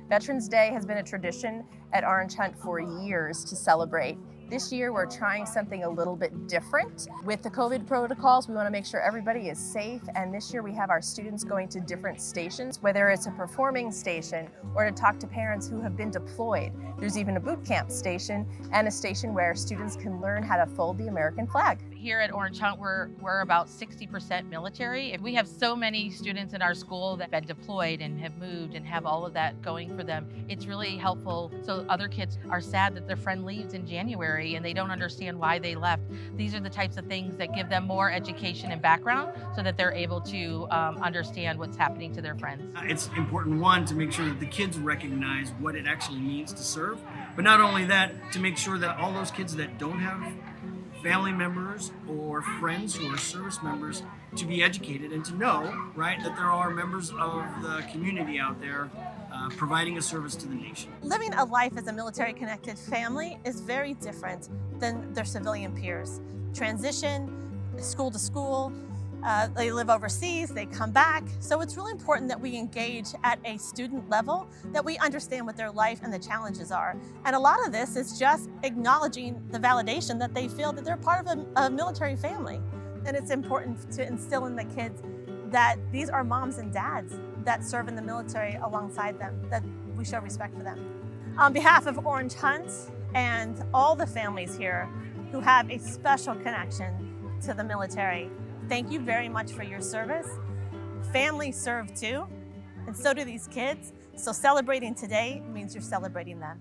Veterans Day has been a tradition at Orange Hunt for years to celebrate. This year we're trying something a little bit different. With the COVID protocols, we want to make sure everybody is safe, and this year we have our students going to different stations, whether it's a performing station or to talk to parents who have been deployed. There's even a boot camp station and a station where students can learn how to fold the American flag. Here at Orange Hunt, we're about 60% military. We have so many students in our school that have been deployed and have moved and have all of that going for them. It's really helpful. So other kids are sad that their friend leaves in January and they don't understand why they left. These are the types of things that give them more education and background so that they're able to understand what's happening to their friends. It's important, one, to make sure that the kids recognize what it actually means to serve, but not only that, to make sure that all those kids that don't have family members or friends who are service members to be educated and to know, right, that there are members of the community out there providing a service to the nation. Living a life as a military-connected family is very different than their civilian peers. Transition, school to school, they live overseas, they come back. So it's really important that we engage at a student level, that we understand what their life and the challenges are. And a lot of this is just acknowledging the validation that they feel that they're part of a military family. And it's important to instill in the kids that these are moms and dads that serve in the military alongside them, that we show respect for them. On behalf of Orange Hunt and all the families here who have a special connection to the military, thank you very much for your service. Families serve too, and so do these kids. So celebrating today means you're celebrating them.